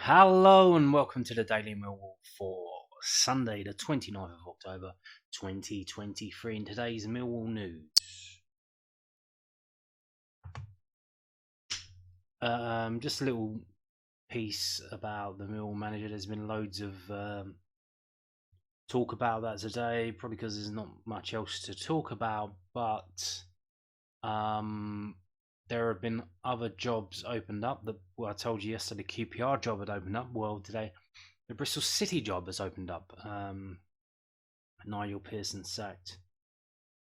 Hello and welcome to the Daily Millwall for Sunday, the 29th of October 2023. In today's Millwall news, just a little piece about the Millwall manager. There's been loads of talk about that today, probably because there's not much else to talk about, but there have been other jobs opened up. I told you yesterday the QPR job had opened up. Well, today the Bristol City job has opened up. Nigel Pearson sacked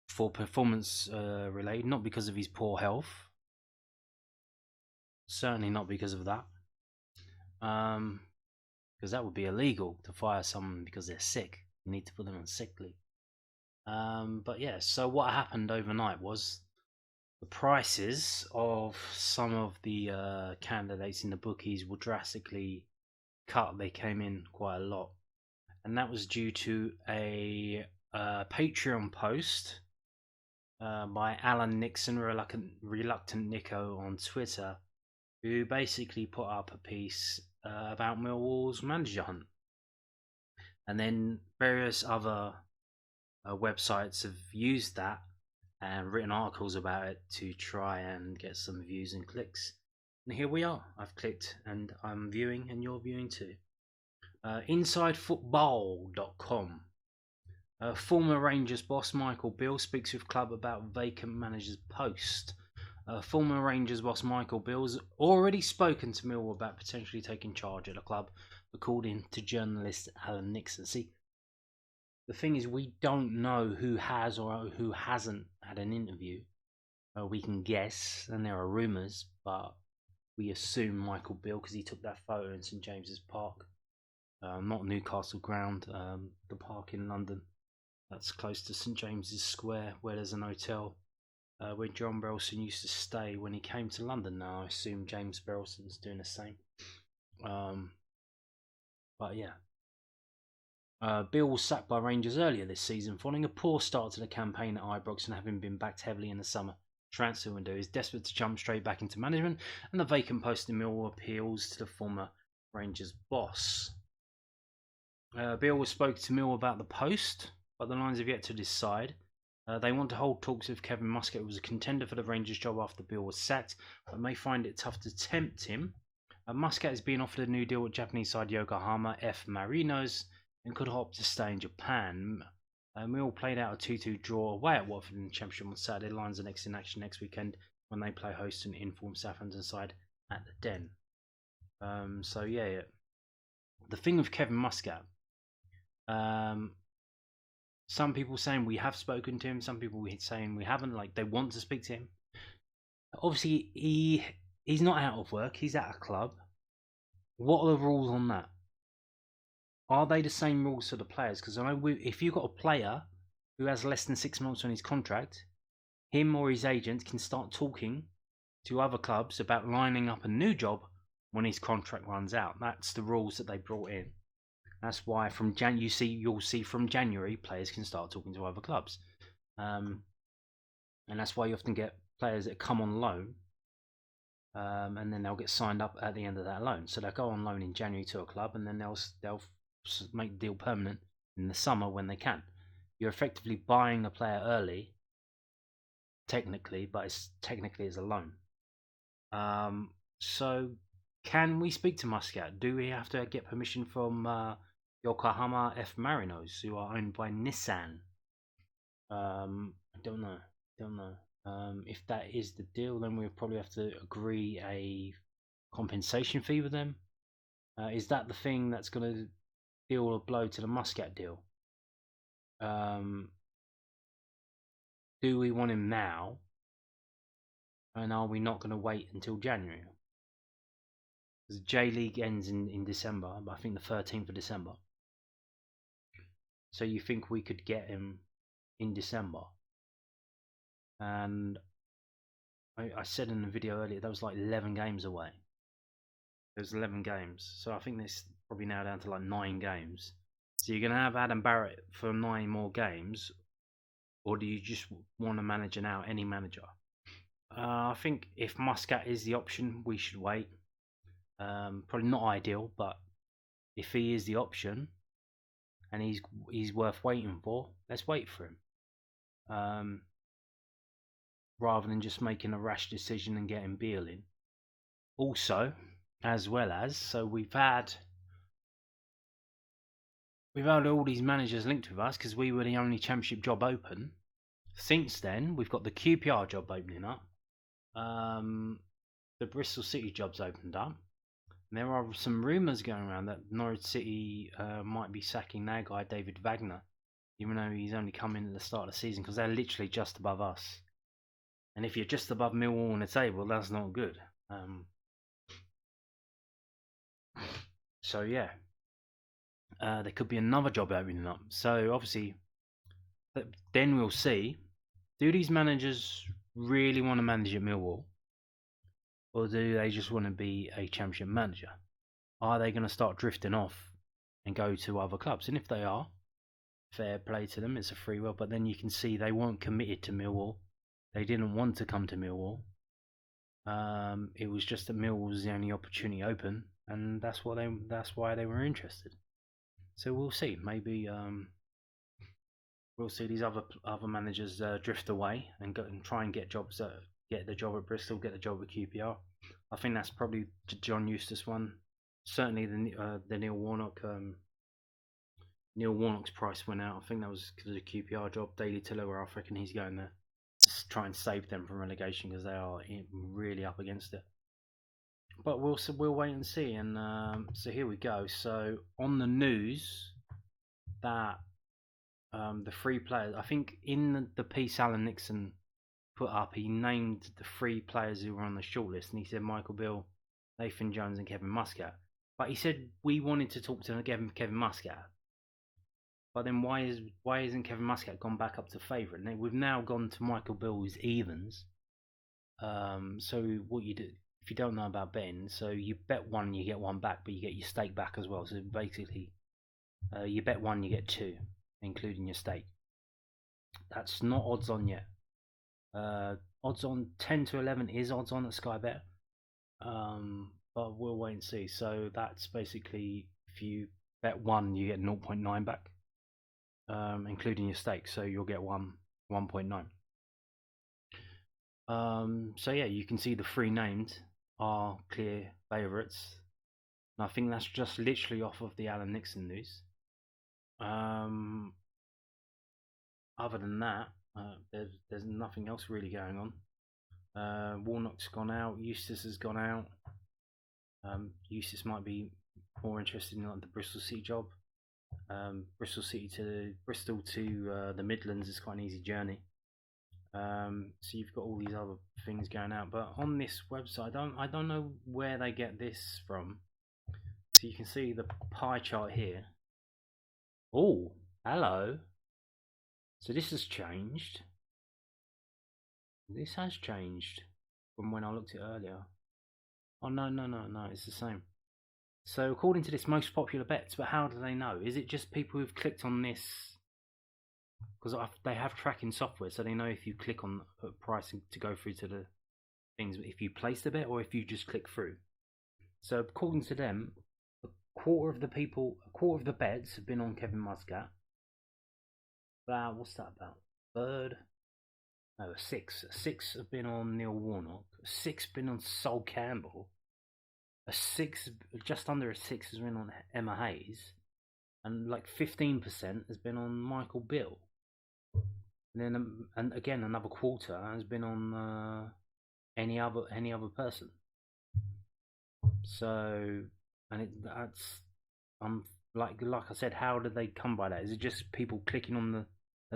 for performance related, not because of his poor health. Certainly not because of that. Because that would be illegal to fire someone because they're sick. You need to put them on sick leave. But yeah, so what happened overnight was the prices of some of the candidates in the bookies were drastically cut. They came in quite a lot, and that was due to a Patreon post by Alan Nixon, reluctant Nico on Twitter, who basically put up a piece about Millwall's manager hunt, and then various other websites have used that and written articles about it to try and get some views and clicks. And here we are. I've clicked and I'm viewing, and you're viewing too. InsideFootball.com. Former Rangers boss Michael Beale speaks with club about vacant manager's post. Former Rangers boss Michael Beale has already spoken to Millwall about potentially taking charge at the club, according to journalist Alan Nixon. See, the thing is, we don't know who has or who hasn't had an interview. We can guess, and there are rumours, but we assume Michael Beale because he took that photo in St James's Park, not Newcastle Ground, the park in London. That's close to St James's Square, where there's an hotel where John Berylson used to stay when he came to London. Now I assume James Berylson's doing the same. But yeah. Beale was sacked by Rangers earlier this season following a poor start to the campaign at Ibrox and having been backed heavily in the summer transfer window. He's desperate to jump straight back into management, and the vacant post in Millwall appeals to the former Rangers boss. Beale spoke to Millwall about the post, but the Lions have yet to decide. They want to hold talks with Kevin Muscat, who was a contender for the Rangers job after Beale was sacked, but may find it tough to tempt him. Muscat is being offered a new deal with Japanese side Yokohama F. Marinos and could hope to stay in Japan. Millwall played out a 2-2 draw away at Watford in the Championship on Saturday. Lions are next in action next weekend when they play host to an informed Southampton side at the Den. So yeah, the thing with Kevin Muscat, some people saying we have spoken to him, some people saying we haven't, like they want to speak to him. Obviously, he's not out of work, he's at a club. What are the rules on that? Are they the same rules for the players? Because I know if you've got a player who has less than 6 months on his contract, him or his agent can start talking to other clubs about lining up a new job when his contract runs out. That's the rules that they brought in. That's why from you'll see from January players can start talking to other clubs, and that's why you often get players that come on loan, and then they'll get signed up at the end of that loan. So they'll go on loan in January to a club, and then they'll make the deal permanent in the summer when they can. You're effectively buying the player early, technically, but it's a loan. So can we speak to Muscat? Do we have to get permission from Yokohama F. Marinos, who are owned by Nissan? I don't know. If that is the deal, then we'll probably have to agree a compensation fee with them. Is that the thing that's going to deal a blow to the Muscat deal? Do we want him now? And are we not going to wait until January? Because J League ends in December, I think the 13th of December. So you think we could get him in December? And I said in the video earlier, that was like 11 games away. There's 11 games. So I think this probably now down to like 9 games. So you're going to have Adam Barrett for 9 more games? Or do you just want to manage out any manager? I think if Muscat is the option, we should wait. Probably not ideal, but if he is the option and he's worth waiting for, let's wait for him. Rather than just making a rash decision and getting Beale in. Also, as well as, so we've had all these managers linked with us because we were the only Championship job open. Since then, we've got the QPR job opening up. The Bristol City job's opened up. And there are some rumours going around that Norwich City might be sacking their guy David Wagner, even though he's only come in at the start of the season, because they're literally just above us. And if you're just above Millwall on the table, that's not good. So yeah, there could be another job opening up. So obviously, then we'll see. Do these managers really want to manage at Millwall, or do they just want to be a Championship manager? Are they going to start drifting off and go to other clubs? And if they are, fair play to them. It's a free will. But then you can see they weren't committed to Millwall. They didn't want to come to Millwall. It was just that Millwall was the only opportunity open, and that's why they were interested. So we'll see. Maybe we'll see these other managers drift away and go and try and get jobs. Get the job at Bristol, get the job at QPR. I think that's probably the John Eustace one. Certainly the Neil Warnock. Neil Warnock's price went out. I think that was because of the QPR job. Daily Telegraph, I reckon he's going there to try and save them from relegation because they are really up against it. But we'll wait and see. And so here we go. So on the news that the free players, I think in the piece Alan Nixon put up, he named the 3 players who were on the shortlist, and he said Michael Beale, Nathan Jones, and Kevin Muscat. But he said we wanted to talk to Kevin Muscat. But then why isn't Kevin Muscat gone back up to favourite? And we've now gone to Michael Beale, who's evens. So what you do, if you don't know about betting, so you bet 1, you get 1 back, but you get your stake back as well. So basically, you bet 1, you get 2, including your stake. That's not odds on yet. Odds on 10 to 11 is odds on at Sky Bet. But we'll wait and see. So that's basically, if you bet 1, you get 0.9 back, including your stake. So you'll get 1.9. So yeah, you can see the 3 named are clear favourites. And I think that's just literally off of the Alan Nixon news. Other than that, there's nothing else really going on. Warnock's gone out. Eustace has gone out. Eustace might be more interested in like the Bristol City job. Bristol to the Midlands is quite an easy journey. So you've got all these other things going out, but on this website, I don't know where they get this from. So you can see the pie chart here. Oh, hello. So this has changed. This has changed from when I looked at it earlier. Oh no, it's the same. So according to this, most popular bets, but how do they know? Is it just people who've clicked on this? Because they have tracking software, so they know if you click on pricing to go through to the things, if you place the bet or if you just click through. So according to them, a quarter of the bets have been on Kevin Muscat. What's that about? Third? No, a 6. A 6 have been on Neil Warnock. A 6 been on Sol Campbell. A 6, just under a 6, has been on Emma Hayes. And like 15% has been on Michael Beale. And then, and again, another quarter has been on any other person. So, and that's like I said, how did they come by that? Is it just people clicking on the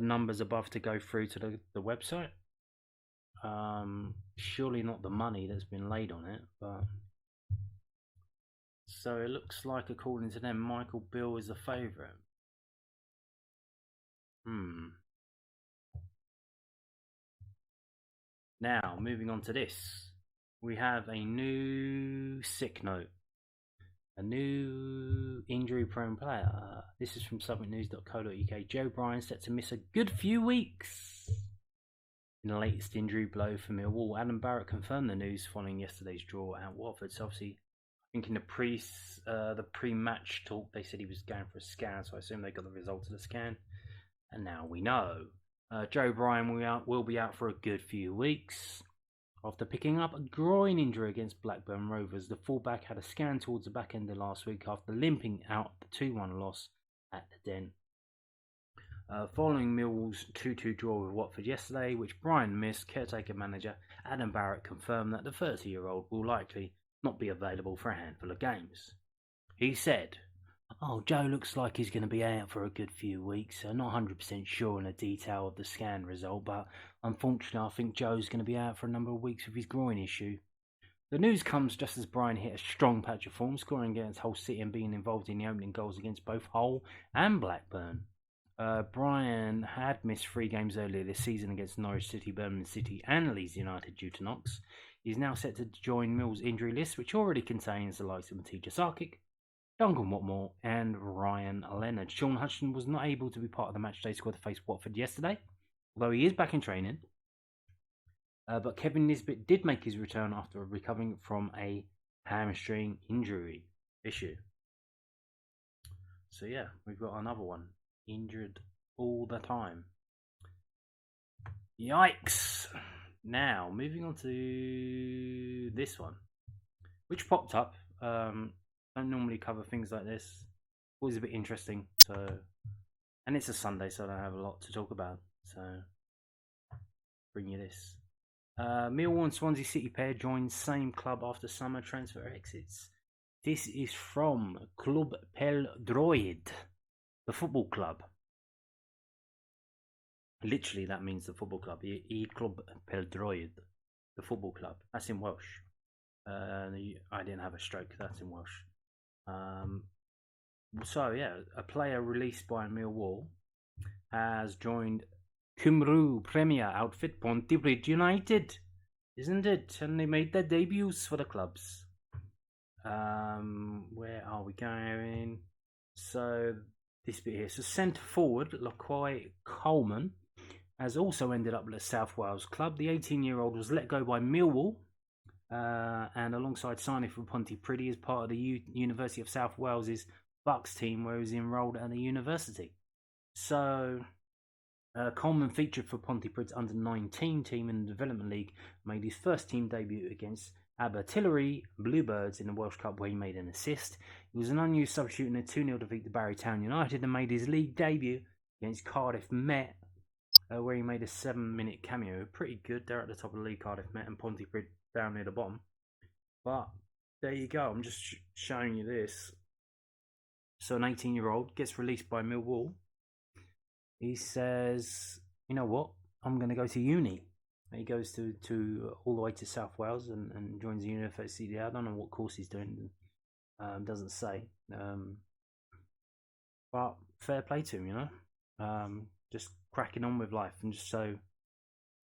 numbers above to go through to the website? Surely not the money that's been laid on it, but so it looks like, according to them, Michael Beale is the favourite. Now, moving on to this, we have a new sick note, a new injury-prone player. This is from suffolknews.co.uk. Joe Bryan set to miss a good few weeks in the latest injury blow for Millwall. Adam Barrett confirmed the news following yesterday's draw at Watford. So obviously, think in the pre-match talk, they said he was going for a scan, so I assume they got the results of the scan, and now we know. Joe Bryan will be out for a good few weeks. After picking up a groin injury against Blackburn Rovers, the fullback had a scan towards the back end of last week after limping out the 2-1 loss at the Den. Following Millwall's 2-2 draw with Watford yesterday, which Bryan missed, caretaker manager Adam Barrett confirmed that the 30-year-old will likely not be available for a handful of games. He said, Joe looks like he's going to be out for a good few weeks. I'm not 100% sure on the detail of the scan result, but unfortunately I think Joe's going to be out for a number of weeks with his groin issue. The news comes just as Bryan hit a strong patch of form, scoring against Hull City and being involved in the opening goals against both Hull and Blackburn. Bryan had missed 3 games earlier this season against Norwich City, Birmingham City and Leeds United due to knocks. He's now set to join Mill's injury list, which already contains the likes of Matija Sarkic, Duncan Watmore and Ryan Leonard. Sean Hutchinson was not able to be part of the matchday squad to face Watford yesterday, although he is back in training. But Kevin Nisbet did make his return after recovering from a hamstring injury issue. So yeah, we've got another one. Injured all the time. Yikes! Now, moving on to this one, which popped up. Don't normally cover things like this. Always a bit interesting. So, and it's a Sunday, so I don't have a lot to talk about. So, bring you this. Millwall and Swansea City pair join same club after summer transfer exits. This is from Club Pel Droid, the football club. Literally, that means the football club. Club Pel Droid, the football club. That's in Welsh. I didn't have a stroke. That's in Welsh. So yeah, a player released by Millwall has joined Cymru Premier outfit Pontypridd United, isn't it? And they made their debuts for the clubs. Where are we going? So this bit here. So centre forward Lachlan Coleman has also ended up at the South Wales club. The 18-year-old was let go by Millwall, and alongside signing for Pontypridd as part of the University of South Wales's Bucks team, where he was enrolled at the university. So Coleman featured for Pontypridd's under-19 team in the Development League, made his first team debut against Abertillery Bluebirds in the Welsh Cup, where he made an assist. He was an unused substitute in a 2-0 defeat to Barrytown United and made his league debut against Cardiff Met, where he made a 7-minute cameo. Pretty good. They're at the top of the league, Cardiff Met, and Pontypridd down near the bottom. But there you go. I'm just showing you this. So an 18-year-old gets released by Millwall. He says, you know what, I'm going to go to uni. He goes to all the way to South Wales and joins the university there. I don't know what course he's doing. Doesn't say. But fair play to him, you know. Just cracking on with life. And just so,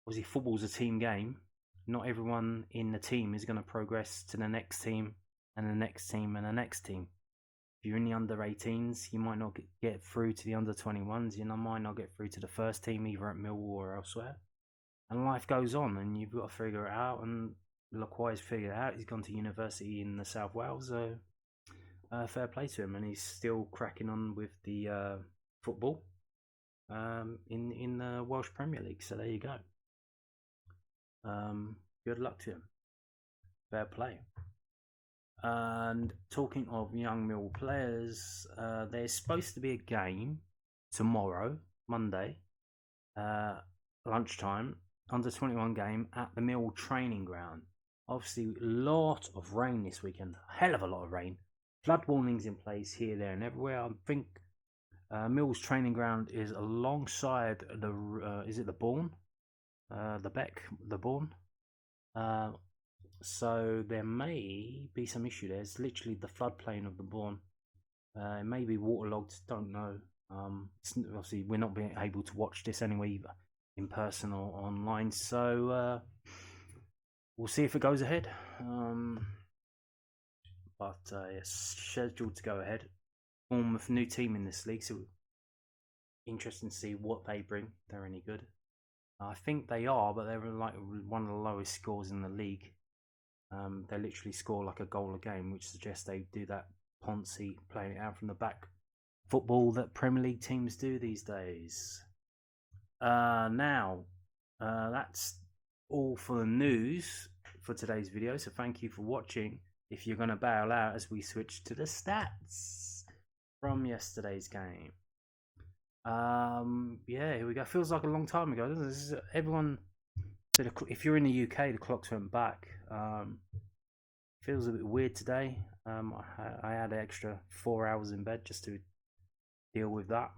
obviously, football's a team game. Not everyone in the team is going to progress to the next team and the next team and the next team. If you're in the under-18s, you might not get through to the under-21s. You might not get through to the first team, either at Millwall or elsewhere. And life goes on, and you've got to figure it out. And Lachlan's figured it out. He's gone to university in the South Wales, so fair play to him. And he's still cracking on with the football in the Welsh Premier League. So there you go. Good luck to him. Fair play. And talking of young Mill players, there's supposed to be a game tomorrow, Monday, lunchtime, under-21 game at the Mill training ground. Obviously, a lot of rain this weekend, a hell of a lot of rain. Flood warnings in place here, there, and everywhere. I think Mill's training ground is alongside the is it the Bourne, the Beck, the Bourne. So there may be some issue there. It's literally the floodplain of the Bourne. It may be waterlogged, don't know. Obviously, we're not being able to watch this anyway, either in person or online. So we'll see if it goes ahead. But it's scheduled to go ahead. Bournemouth, new team in this league, so interesting to see what they bring. If they're any good. I think they are, but they're like one of the lowest scores in the league. They literally score like a goal a game, which suggests they do that Ponzi, playing it out from the back football that Premier League teams do these days. Now, that's all for the news for today's video. So thank you for watching. If you're going to bail out as we switch to the stats from yesterday's game. Yeah, here we go. Feels like a long time ago, doesn't it? This is, everyone, if you're in the UK, the clocks went back. Feels a bit weird today. I had an extra 4 hours in bed just to deal with that.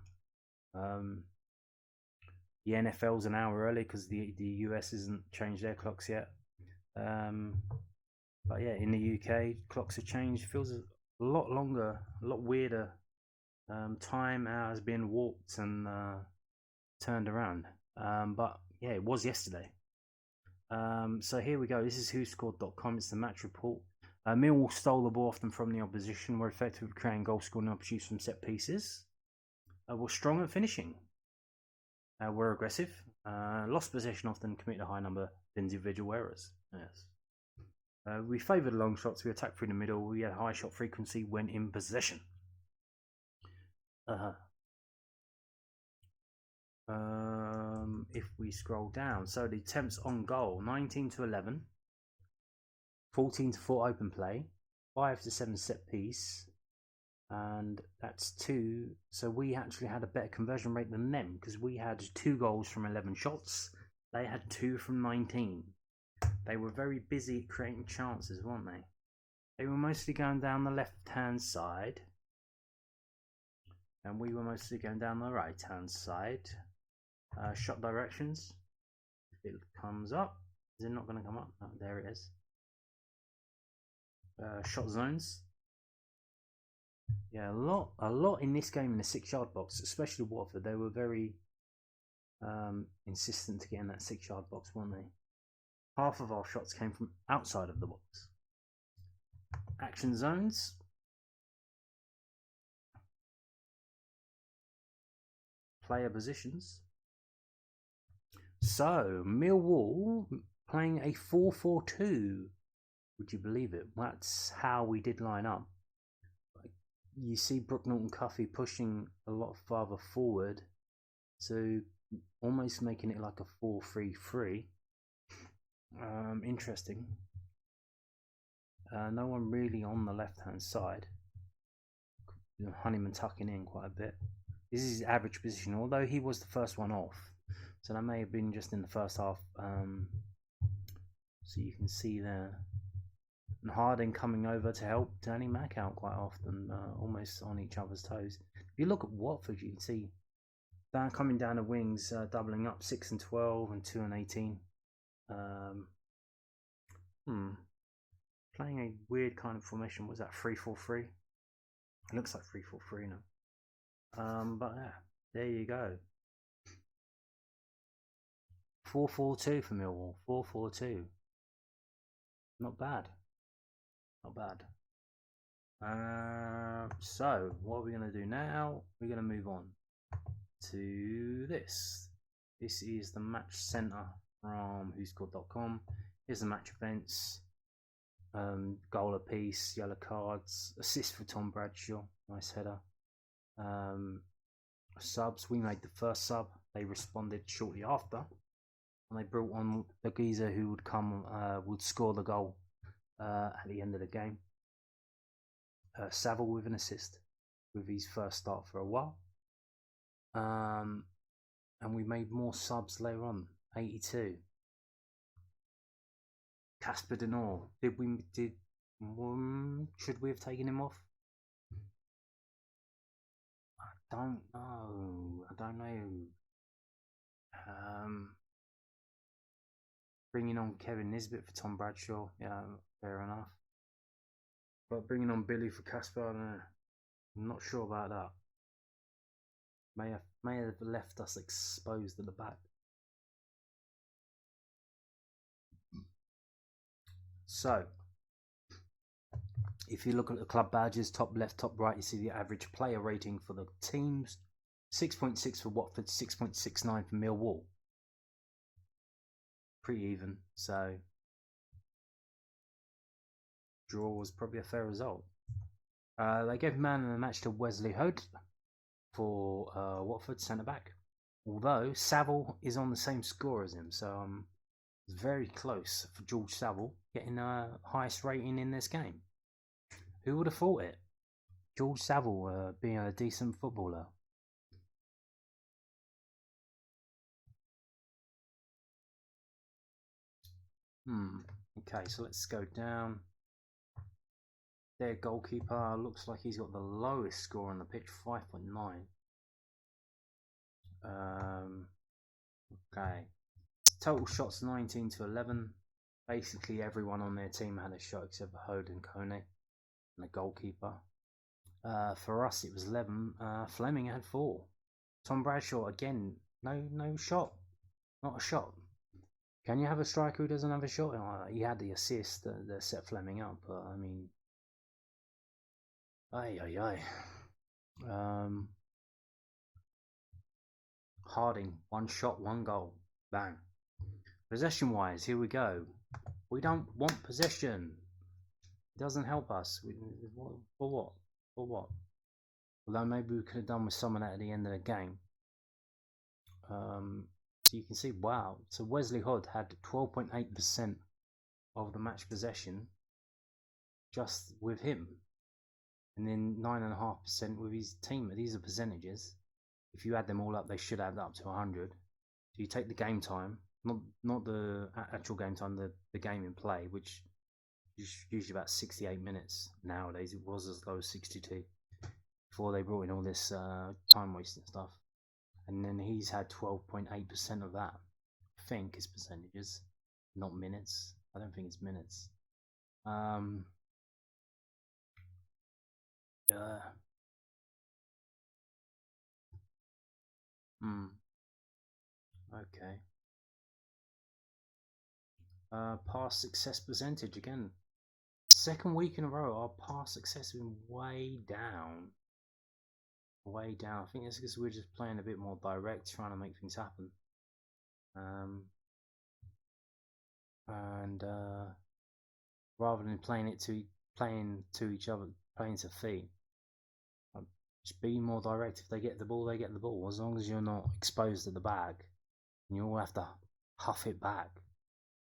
The NFL's an hour early because the US hasn't changed their clocks yet. But yeah, in the UK, clocks have changed. Feels a lot longer, a lot weirder. Time has been warped and turned around. But yeah, it was yesterday. So here we go. This is whoscored.com. It's the match report. Millwall stole the ball often from the opposition, were effective at creating goal scoring opportunities from set pieces. Were strong at finishing. Were aggressive. Lost possession often, committed a high number of individual errors. Yes. We favoured long shots. We attacked through the middle. We had high shot frequency when in possession. If we scroll down, so the attempts on goal: 19 to 11, 14 to 4 open play, 5 to 7 set piece, and that's 2. So we actually had a better conversion rate than them because we had 2 goals from 11 shots. They had 2 from 19. They were very busy creating chances, weren't they? They were mostly going down the left-hand side, and we were mostly going down the right-hand side. Shot directions. If it comes up, is it not going to come up? Oh, there it is. Shot zones. Yeah, a lot in this game in the 6-yard box, especially Watford. They were very insistent to get in that 6-yard box, weren't they? Half of our shots came from outside of the box. Action zones. Player positions. So, Millwall playing a 4-4-2. Would you believe it? That's how we did line up. You see Brooke Norton-Cuffy pushing a lot farther forward, so almost making it like a 4-3-3. Interesting. No one really on the left-hand side. Honeyman tucking in quite a bit. This is his average position, although he was the first one off. So that may have been just in the first half. So you can see there. And Harding coming over to help Danny Mack out quite often, almost on each other's toes. If you look at Watford, you can see Dan coming down the wings, doubling up 6 and 12 and 2 and 18. Playing a weird kind of formation. Was that 3-4-3? It looks like 3-4-3 now. But yeah, there you go. 4-4-2 for Millwall. 4-4-2. Not bad. Not bad. So what are we going to do now? We're going to move on to this. This is the match center from whoscored.com. Here's the match events. Goal apiece, yellow cards, assist for Tom Bradshaw, nice header. Subs, we made the first sub. They responded shortly after, and they brought on the geezer who would score the goal at the end of the game. Saville with an assist with his first start for a while. And we made more subs later on. 82. Casper Denor. Should we have taken him off? I don't know. Bringing on Kevin Nisbet for Tom Bradshaw. Yeah, fair enough. But bringing on Billy for Casper, I'm not sure about that. May have left us exposed at the back. So, if you look at the club badges, top left, top right, you see the average player rating for the teams. 6.6 for Watford, 6.69 for Millwall. Pretty even. So, draw was probably a fair result. They gave man of the match to Wesley Hood for Watford centre back. Although Saville is on the same score as him, so it's very close for George Saville getting the highest rating in this game. Who would have thought it? George Saville being a decent footballer. Okay, so let's go down. Their goalkeeper looks like he's got the lowest score on the pitch, 5.9. Okay. Total shots 19 to 11. Basically, everyone on their team had a shot except for Hode and Kone and the goalkeeper. For us, it was 11. Fleming had 4. Tom Bradshaw again, no shot, not a shot. Can you have a striker who doesn't have a shot? He had the assist that set Fleming up, but I mean, Harding, 1 shot, 1 goal, bang. Possession wise, here we go. We don't want possession. It doesn't help us. For what? For what? Although maybe we could have done with someone at the end of the game. So you can see, wow. So Wesley Hood had 12.8% of the match possession just with him. And then 9.5% with his team. These are percentages. If you add them all up, they should add up to 100. So you take the game time, not the actual game time, the game in play, which is usually about 68 minutes nowadays. It was as low as 62 before they brought in all this time wasting stuff. And then he's had 12.8% of that. I think is percentages, not minutes. I don't think it's minutes. Okay. Pass success percentage again. Second week in a row, our pass success has been way down. Way down. I think it's because we're just playing a bit more direct, trying to make things happen. And rather than playing to each other, playing to feet, just be more direct. If they get the ball, they get the ball. As long as you're not exposed at the back, and you all have to huff it back,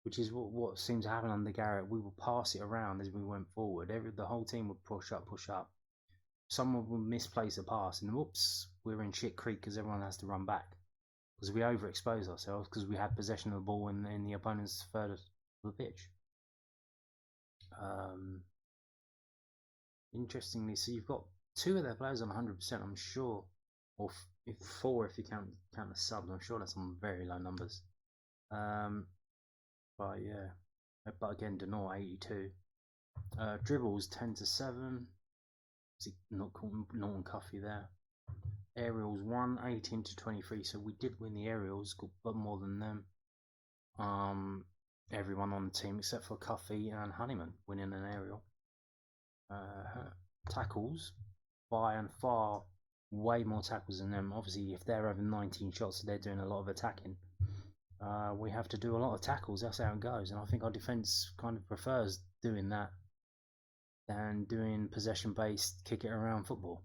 which is what seems to happen under Garrett. We will pass it around as we went forward. The whole team would push up. Someone would misplace a pass, and whoops, we're in shit creek because everyone has to run back because we overexpose ourselves because we had possession of the ball in the opponent's third of the pitch. Interestingly, so you've got 2 of their players on 100%, I'm sure, or 4 if you count the subs. I'm sure that's on very low numbers. But yeah, but again, Denor 82. Dribbles 10 to 7. Not Norton Cuffy there. Aerials 1, 18 to 23. So we did win the aerials, but more than them. Everyone on the team except for Cuffy and Honeyman winning an aerial. Tackles by and far way more tackles than them. Obviously, if they're having 19 shots, they're doing a lot of attacking. We have to do a lot of tackles. That's how it goes, and I think our defence kind of prefers doing that than doing possession-based kick it around football.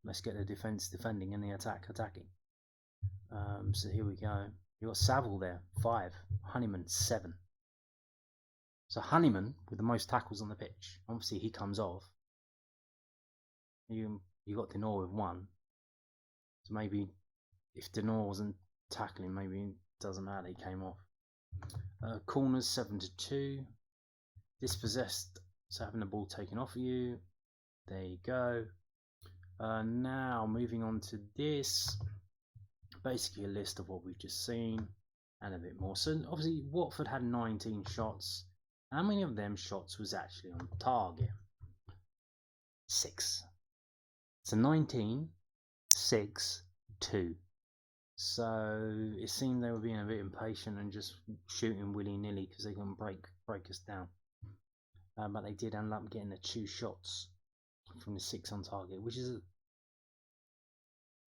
Let's get the defence defending and the attack attacking. So here we go. You got Saville there, 5. Honeyman 7. So Honeyman with the most tackles on the pitch. Obviously he comes off. You got Denor with 1. So maybe if Denor wasn't tackling, maybe it doesn't matter. He came off. Corners 7 to 2. Dispossessed. So having the ball taken off of you. There you go. Now moving on to this. Basically a list of what we've just seen and a bit more. So obviously Watford had 19 shots. How many of them shots was actually on target? 6. So 19, 6, 2. So it seemed they were being a bit impatient and just shooting willy-nilly because they couldn't break us down. But they did end up getting the 2 shots from the 6 on target, which is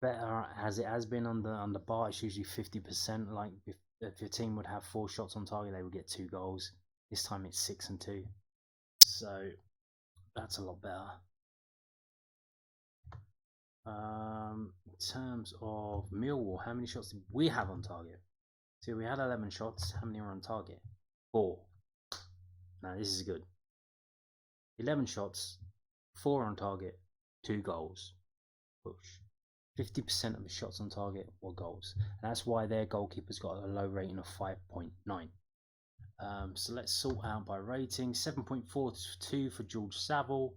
better as it has been on the bar. It's usually 50%. Like if your team would have 4 shots on target, they would get 2 goals. This time it's 6 and 2. So that's a lot better. In terms of Millwall, how many shots did we have on target? So we had 11 shots. How many were on target? 4. Now this is good. 11 shots, 4 on target, 2 goals. Push. 50% of the shots on target were goals. And that's why their goalkeeper's got a low rating of 5.9. So let's sort out by rating. 7.42 for George Saville.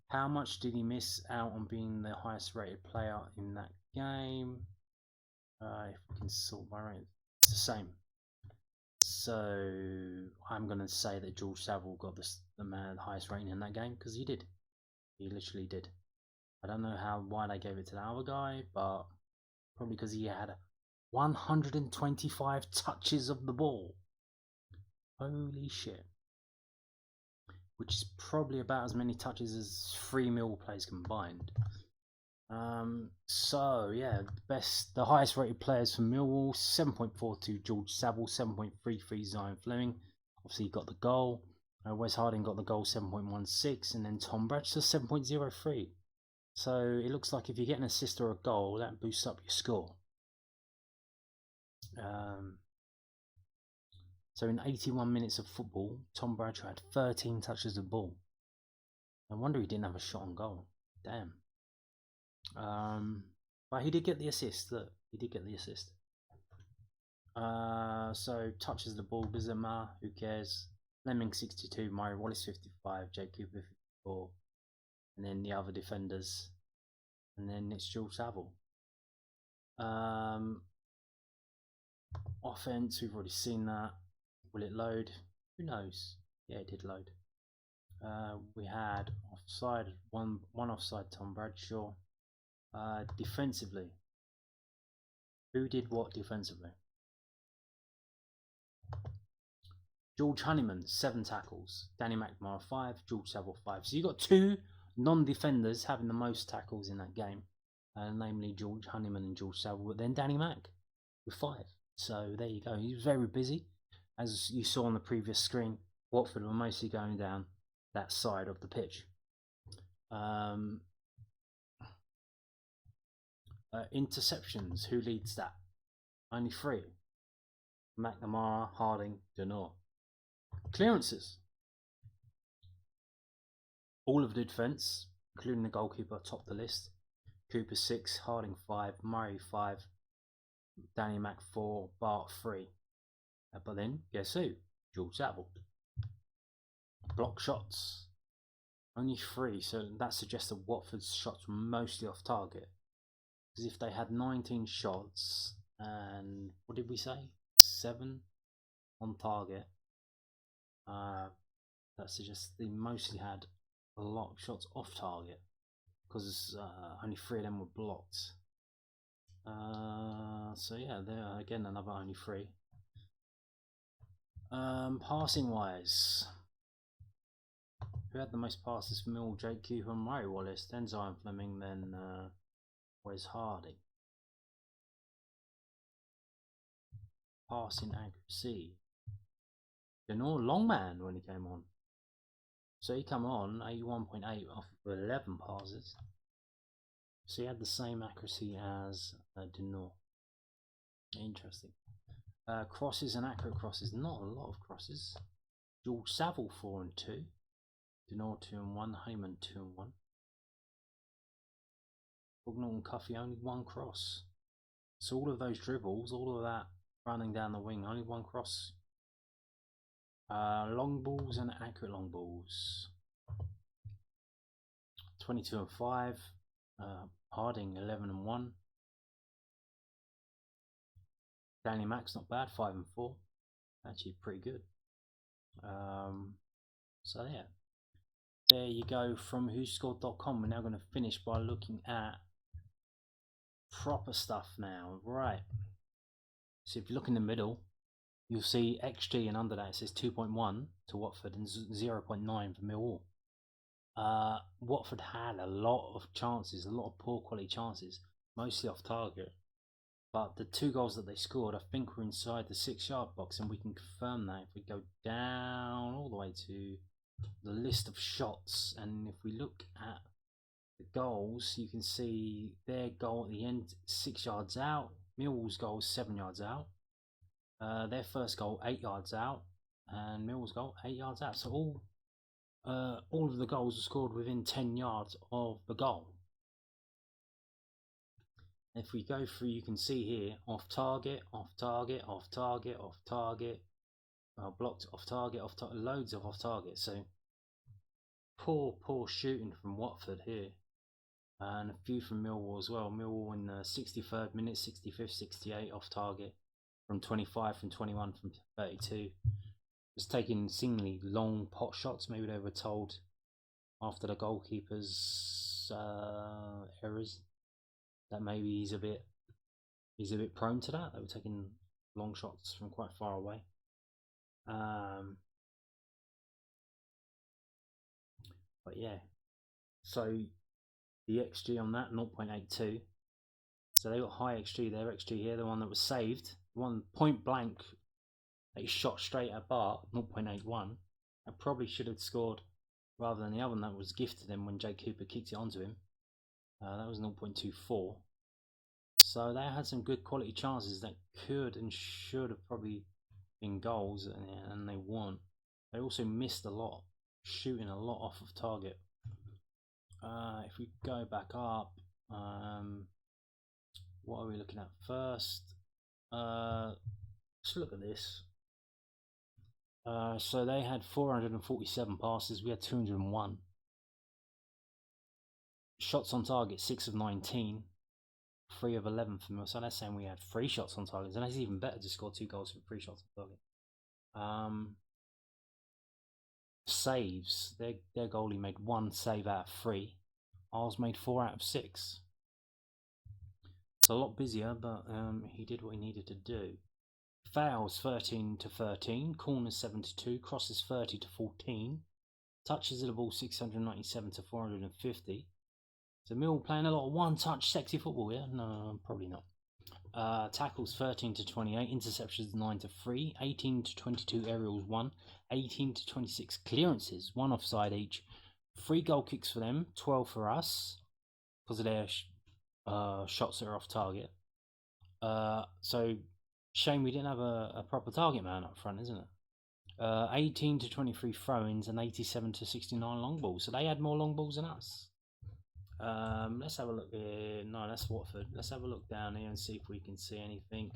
How much did he miss out on being the highest rated player in that game? If we can sort by rating, it's the same. So I'm going to say that George Saville got the highest rating in that game because he did. He literally did. I don't know why they gave it to the other guy, but probably because he had 125 touches of the ball. Holy shit. Which is probably about as many touches as 3 Millwall players combined. So yeah, the highest rated players for Millwall: 7.42 George Saville, 7.33 Zion Fleming. Obviously he got the goal. Wes Harding got the goal, 7.16, and then Tom Bradshaw 7.03. So it looks like if you get an assist or a goal, that boosts up your score. So in 81 minutes of football, Tom Bradshaw had 13 touches of the ball. No wonder he didn't have a shot on goal. Damn. But he did get the assist. Look, he did get the assist. So touches the ball, Bizema, who cares? Fleming 62, Murray Wallace 55, Jake Cooper 54, and then the other defenders, and then it's George Saville. Offense, we've already seen that. Will it load? Who knows? Yeah, it did load. We had offside, one offside, Tom Bradshaw. Defensively, who did what defensively? George Honeyman 7 tackles, Danny McNamara 5, George Saville 5. So you got 2 non-defenders having the most tackles in that game, namely George Honeyman and George Saville, but then Danny Mac with 5. So there you go. He was very busy. As you saw on the previous screen, Watford were mostly going down that side of the pitch. Interceptions, who leads that? Only 3. McNamara, Harding, Denor. Clearances. All of the defence, including the goalkeeper, topped the list. Cooper 6, Harding 5, Murray 5, Danny Mac 4, Bart 3. But then, guess who? George Saville. Block shots. Only 3, so that suggests that Watford's shots were mostly off target. Because if they had 19 shots and, what did we say? 7 on target, that suggests they mostly had a lot of shots off target. Because only 3 of them were blocked. So yeah, there again another only 3. Passing wise, who had the most passes for Millwall? Jake Cooper and Murray Wallace, then Zion Fleming, then Wes Harding. Passing accuracy, Denor Longman when he came on. So he came on 81.8 off of 11 passes. So he had the same accuracy as Denor. Interesting. Crosses and accurate crosses, not a lot of crosses. George Saville 4 and 2. Denor 2 and 1. Heyman 2 and 1. Bugnall and Cuffy only 1 cross. So all of those dribbles, all of that running down the wing, only 1 cross. Long balls and accurate long balls. 22 and 5. Harding 11 and 1. Danny Mac's not bad, 5 and 4. Actually pretty good. So yeah, there you go from whoscored.com. We're now going to finish by looking at proper stuff now. Right, so if you look in the middle, you'll see XG, and under that it says 2.1 to Watford and 0.9 for Millwall. Watford had a lot of chances, a lot of poor quality chances, mostly off target. But the 2 goals that they scored, I think, were inside the 6-yard box, and we can confirm that if we go down all the way to the list of shots, and if we look at the goals, you can see their goal at the end 6 yards out. Millwall's goal is 7 yards out. Their first goal 8 yards out, and Millwall's goal 8 yards out. So all of the goals were scored within 10 yards of the goal. If we go through, you can see here off target, off target, off target, off target, blocked, off target, loads of off target. So poor shooting from Watford here, and a few from Millwall as well. Millwall in the 63rd minute, 65th, 68 off target from 25, from 21, from 32. Just taking seemingly long pot shots. Maybe they were told after the goalkeeper's errors that maybe he's a bit prone to that. They were taking long shots from quite far away. But yeah, so the XG on that 0.82. So they got high XG. Their XG here, the one that was saved, one point blank, that he shot straight at Bart, 0.81. I probably should have scored rather than the other one that was gifted him when Jake Cooper kicked it onto him. That was 0.24. So they had some good quality chances that could and should have probably been goals, and they weren't. They also missed a lot, shooting a lot off of target. If we go back up, what are we looking at first? Let's look at this. So they had 447 passes, we had 201. Shots on target, 6 of 19, 3 of 11 for Mill. So that's saying we had 3 shots on target, and that's even better to score 2 goals from 3 shots on target. Saves, their goalie made 1 save out of 3. Ours made 4 out of 6. It's a lot busier, but he did what he needed to do. Fouls 13 to 13, corners 7 to 2, crosses 30 to 14, touches of the ball 697 to 450. So Mill playing a lot of one-touch sexy football, yeah? No, probably not. Tackles 13 to 28, interceptions 9 to 3, 18 to 22 aerials 1, 18 to 26 clearances, 1 offside each, 3 goal kicks for them, 12 for us because of their shots that are off target. So shame we didn't have a proper target man up front, isn't it? 18 to 23 throw-ins and 87 to 69 long balls. So they had more long balls than us. Let's have a look here. No, that's Watford. Let's have a look down here and see if we can see anything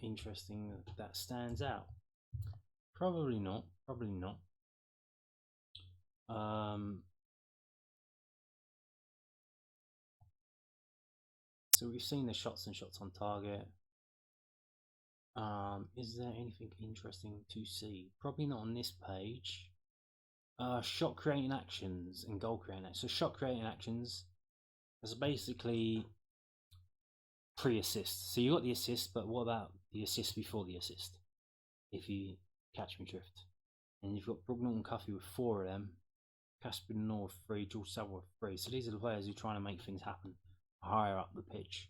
interesting that stands out. Probably not. So we've seen the shots and shots on target. Is there anything interesting to see? Probably not on this page. Shot creating actions and goal creating actions. So shot creating actions is basically pre-assist. So you got the assist, but what about the assist before the assist? If you catch me drift. And you've got Brook Norton-Cuffy with 4 of them, Casper North 3, George Savile with 3. So these are the players who are trying to make things happen higher up the pitch.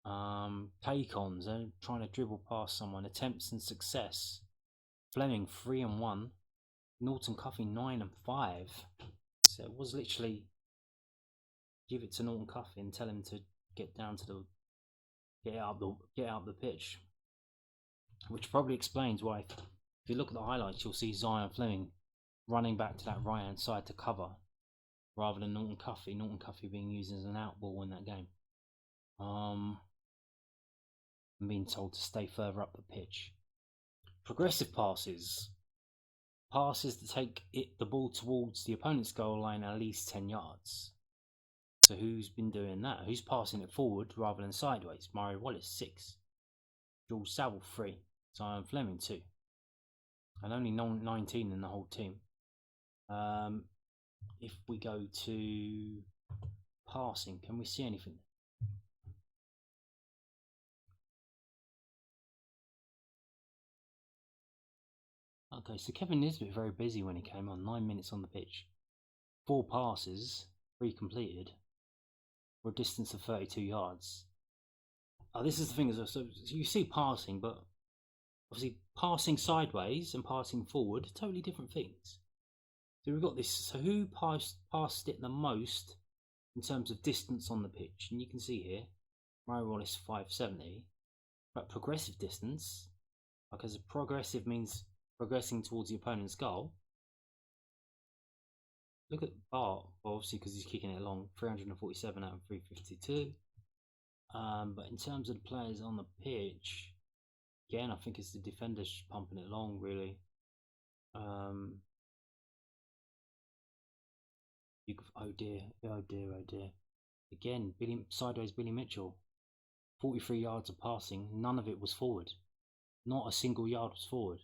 Take-ons, trying to dribble past someone, attempts and success. Fleming 3 and 1, Norton-Cuffy 9 and 5. So it was literally give it to Norton-Cuffy and tell him to get out the pitch, which probably explains why. If you look at the highlights, you'll see Zion Fleming running back to that right hand side to cover, rather than Norton-Cuffy. Norton-Cuffy being used as an out ball in that game. I'm being told to stay further up the pitch. Progressive passes to take the ball towards the opponent's goal line at least 10 yards. So who's been doing that? Who's passing it forward rather than sideways? Mario Wallace 6, George Savile 3, Zion Fleming 2, and only 19 in the whole team. If we go to passing, can we see anything? Okay, so Kevin Nisbet very busy when he came on. 9 minutes on the pitch, 4 passes, 3 completed, for a distance of 32 yards. This is the thing, so you see passing, but obviously passing sideways and passing forward are totally different things. So we've got this. So who passed it the most in terms of distance on the pitch? And you can see here, Murray Wallace 570. But progressive distance, because progressive means progressing towards the opponent's goal. Look at Bart, obviously because he's kicking it along, 347 out of 352. But in terms of the players on the pitch, again, I think it's the defenders pumping it along, really. Oh dear. Again, sideways Billy Mitchell, 43 yards of passing, none of it was forward. Not a single yard was forward.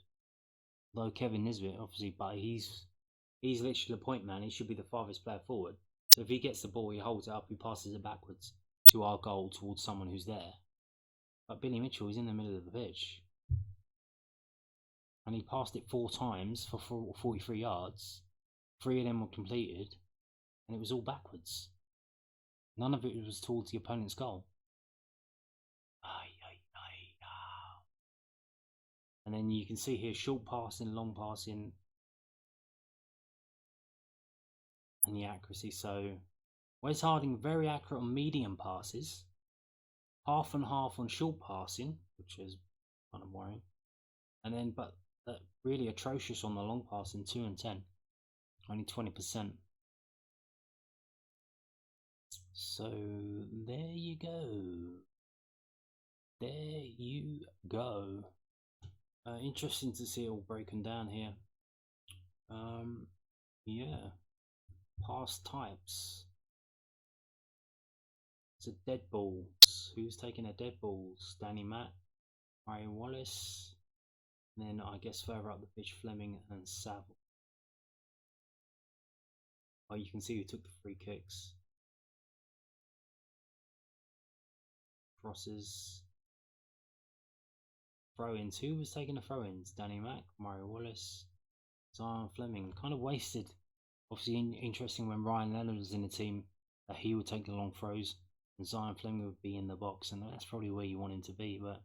Though Kevin Nisbet, obviously, but he's literally the point man. He should be the farthest player forward. So if he gets the ball, he holds it up, he passes it backwards to our goal towards someone who's there. But Billy Mitchell is in the middle of the pitch. And he passed it 4 times for 43 yards. 3 of them were completed. And it was all backwards. None of it was towards the opponent's goal. And then you can see here short passing, long passing, and the accuracy. So Wes Harding very accurate on medium passes, half and half on short passing, which is kind of worrying. And then, but really atrocious on the long passing, 2 and 10, only 20%. So there you go. There you go. Interesting to see it all broken down here. Yeah. Pass types. So dead balls. Who's taking the dead balls? Danny Matt, Bryan Wallace, and then I guess further up the pitch, Fleming and Saville. Oh, you can see who took the free kicks. Crosses. Throw-ins. Who was taking the throw-ins? Danny Mack, Mario Wallace, Zion Fleming. Kind of wasted. Obviously interesting when Ryan Leonard was in the team that he would take the long throws and Zion Fleming would be in the box, and that's probably where you want him to be. But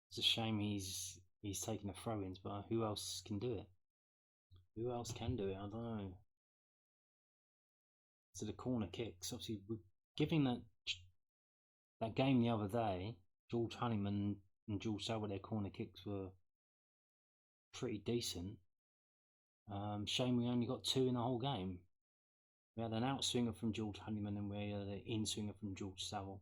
it's a shame he's taking the throw-ins. But who else can do it? Who else can do it? I don't know. So the corner kicks. Obviously, we're giving that game the other day. George Honeyman and George Sauer, their corner kicks were pretty decent. Shame we only got 2 in the whole game. We had an outswinger from George Honeyman and we had an inswinger from George Sauer.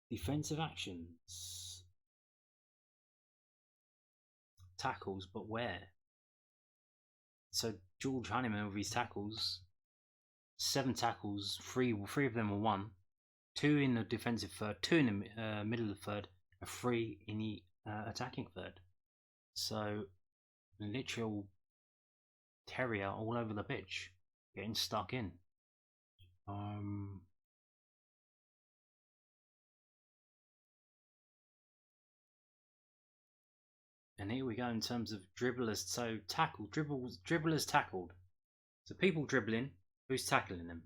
Defensive actions. Tackles, but where? So George Honeyman with his tackles, 7 tackles, 3 of them were 1. 2 in the defensive third, 2 in the middle of the third, and 3 in the attacking third. So, literal terrier all over the pitch, getting stuck in. And here we go in terms of dribblers. So dribblers tackled. So people dribbling, who's tackling them?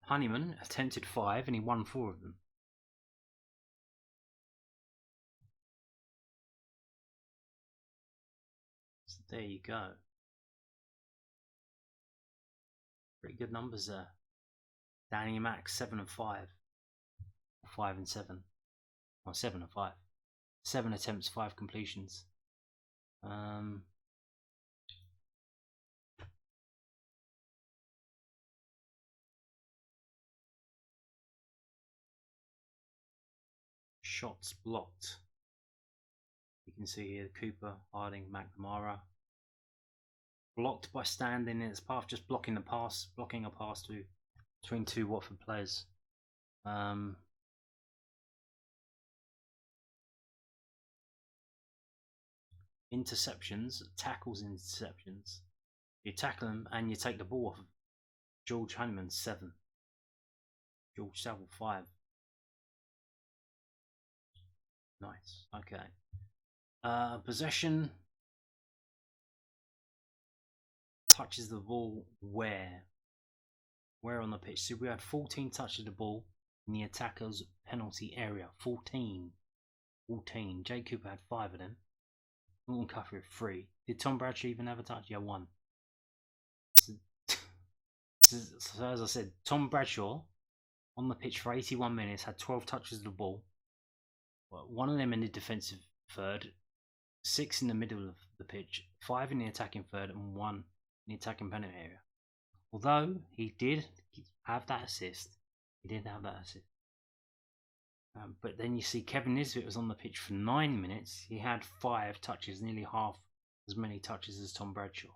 Honeyman attempted 5 and he won 4 of them. So there you go. Pretty good numbers there. Danny Mack 7 and 5. 5 and 7. Or 7 and 5. 7 attempts, 5 completions. Shots blocked. You can see here Cooper, Harding, McNamara. Blocked by standing in its path, just blocking a pass between 2 Watford players. Interceptions, tackles, interceptions. You tackle them and you take the ball off of George Honeyman 7. George Saville 5. Nice. Okay. Possession. Touches the ball where? Where on the pitch? So we had 14 touches of the ball in the attacker's penalty area. 14. Jay Cooper had 5 of them. Norton Cuthbert 3. Did Tom Bradshaw even have a touch? Yeah, 1. So as I said, Tom Bradshaw on the pitch for 81 minutes had 12 touches of the ball. Well, 1 of them in the defensive third, 6 in the middle of the pitch, 5 in the attacking third, and 1 in the attacking penalty area. Although he did have that assist, but then you see Kevin Nisbet was on the pitch for 9 minutes. He had 5 touches, nearly half as many touches as Tom Bradshaw.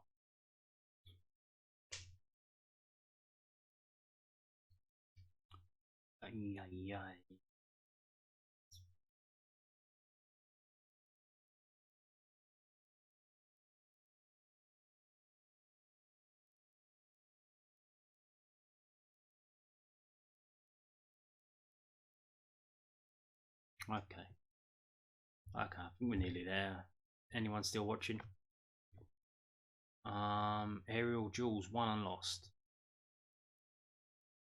Okay, I think we're nearly there. Anyone still watching? Aerial Jules 1 and lost.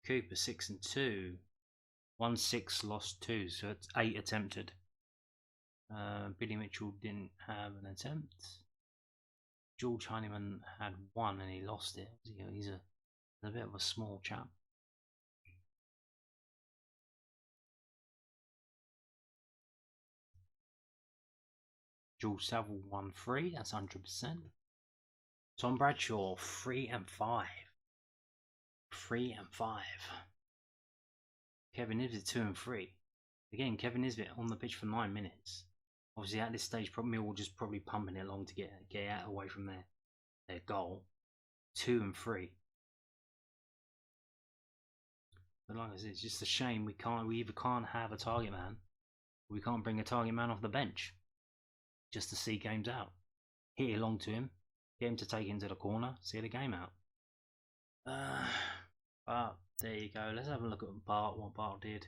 Cooper 6 and 2. 1-6 lost 2, so it's 8 attempted. Billy Mitchell didn't have an attempt. George Honeyman had 1 and he lost it. He's a bit of a small chap. George Saville 1-3, that's 100%. Tom Bradshaw 3 and 5. 3 and 5. Kevin Nisbet 2 and 3. Again, Kevin Nisbet on the pitch for 9 minutes. Obviously, at this stage, Millwall just probably pumping it along to get out away from their goal. 2 and 3. But like I said, it's just a shame we either can't have a target man, or we can't bring a target man off the bench just to see games out. Hit it along to him, get him to take it into the corner, see the game out. But there you go. Let's have a look at what Bart did.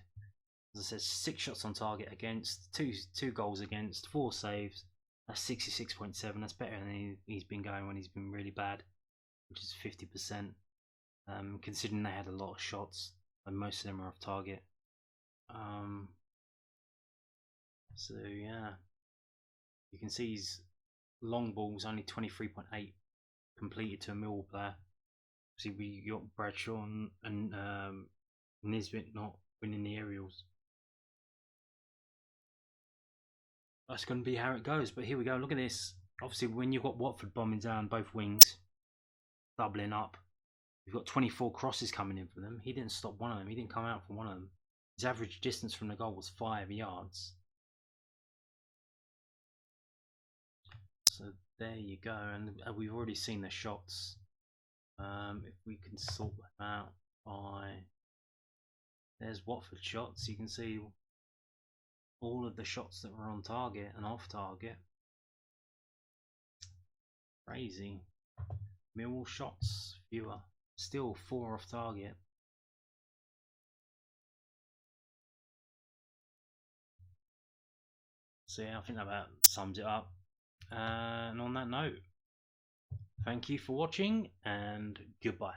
As I said, 6 shots on target against, 2 goals against, 4 saves. That's 66.7. That's better than he's been going when he's been really bad, which is 50%. Considering they had a lot of shots and most of them are off target. So yeah, you can see his long balls only 23.8 completed to a Millwall player. See, we got Bradshaw and Nisbet not winning the aerials. That's going to be how it goes. But here we go. Look at this. Obviously, when you've got Watford bombing down both wings, doubling up, you've got 24 crosses coming in for them. He didn't stop one of them. He didn't come out for one of them. His average distance from the goal was 5 yards. So there you go. And we've already seen the shots. If we can sort them out by... There's Watford shots. You can see all of the shots that were on target and off target. Crazy. Millwall shots, fewer. Still 4 off target. So yeah, I think that about sums it up. And on that note, thank you for watching and goodbye.